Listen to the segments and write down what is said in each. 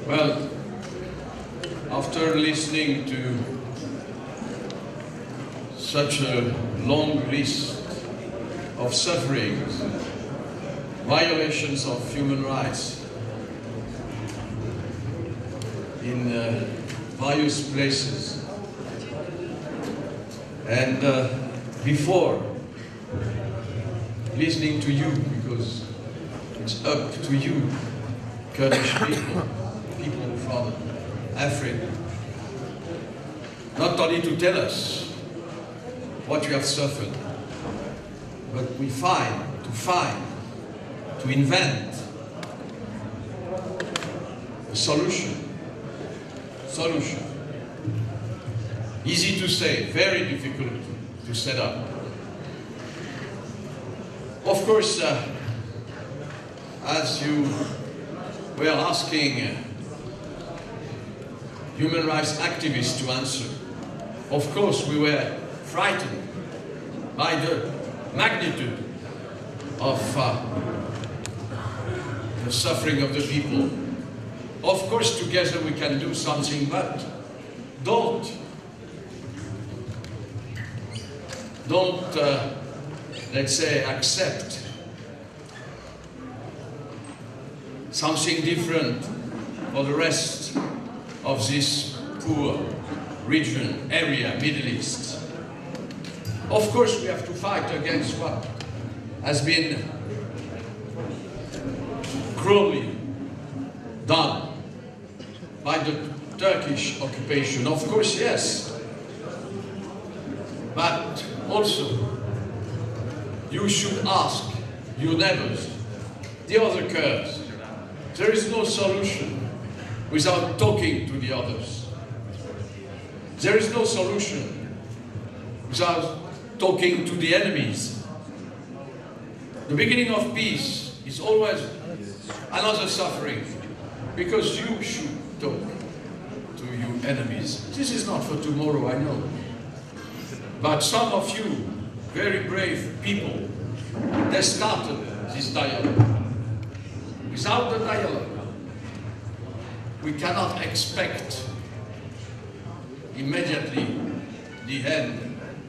Well, after listening to such a long list of sufferings, violations of human rights in various places, and before listening to you, because it's up to you, Kurdish people, people from Africa, not only to tell us what you have suffered, but to invent a solution. Easy to say, very difficult to set up. Of course, as you were asking human rights activists to answer, of course we were frightened by the magnitude of the suffering of the people. Of course, together we can do something, but don't let's say, accept something different for the rest of this poor region, area, Middle East. Of course, we have to fight against what has been cruelly done by the Turkish occupation. Of course, yes. But also, you should ask your neighbors, the other Kurds. There is no solution without talking to the others. There is no solution without talking to the enemies. The beginning of peace is always another suffering, because you should talk to your enemies. This is not for tomorrow, I know. But some of you, very brave people, they started this dialogue. Without the dialogue, we cannot expect immediately the end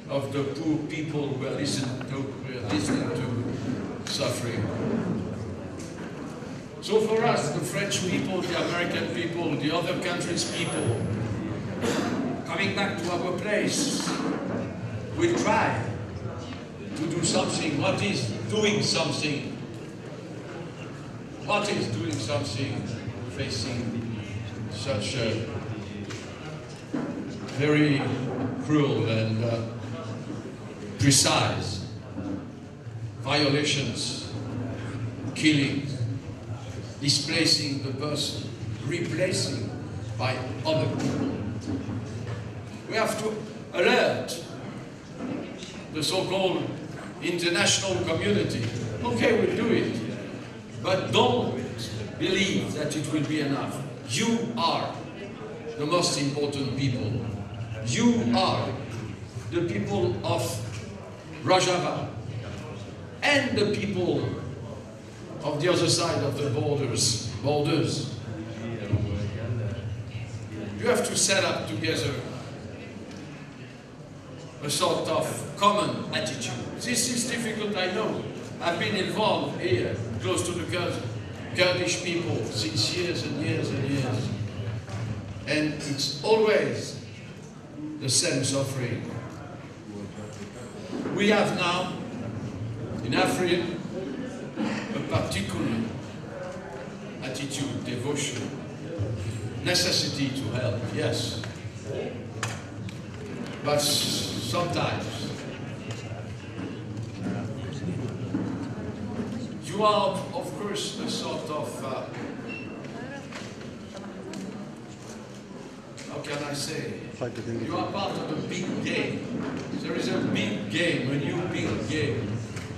of the poor people who are listening to suffering. So for us, the French people, the American people, the other countries' people, coming back to our place, we'll try to do something. What is doing something? What is doing something facing such a very cruel and precise violations, killings, displacing the person, replacing by other people? We have to alert the so-called international community. Okay, we'll do it, but don't believe that it will be enough. You are the most important people. You are the people of Rojava and the people of the other side of the borders. You have to set up together a sort of common attitude. This is difficult, I know. I've been involved here, close to the Kurdish people, since years and years and years. And it's always the same suffering. We have now, in Africa, a particular attitude, devotion, necessity to help, yes. But sometimes you are, of course, a sort of, how can I say, you are part of a big game. There is a big game, a new big game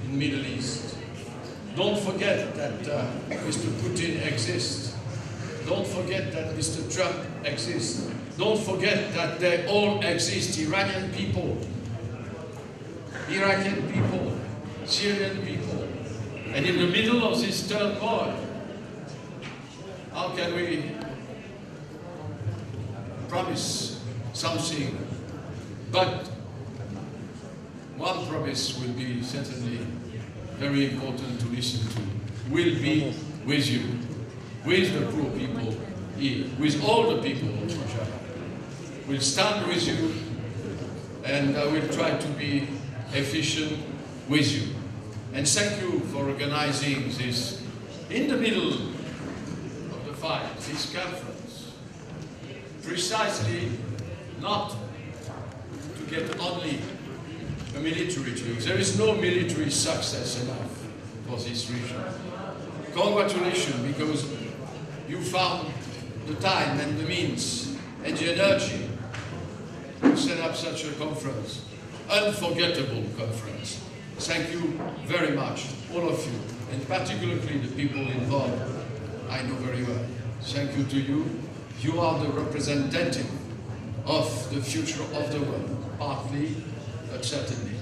in Middle East. Don't forget that Mr. Putin exists. Don't forget that Mr. Trump exists. Don't forget that they all exist, Iranian people, Iraqi people, Syrian people. And in the middle of this turmoil, how can we promise something, but one promise will be certainly very important to listen to. Will be with you, with the poor people here, with all the people of Russia. We'll stand with you, and I will try to be efficient with you. And thank you for organizing this in the middle of the fight, this conference, precisely not to get only a military triumph. There is no military success enough for this region. Congratulations, because you found the time and the means and the energy to set up such a conference, unforgettable conference. Thank you very much, all of you, and particularly the people involved, I know very well. Thank you to you. You are the representative of the future of the world, partly, but certainly.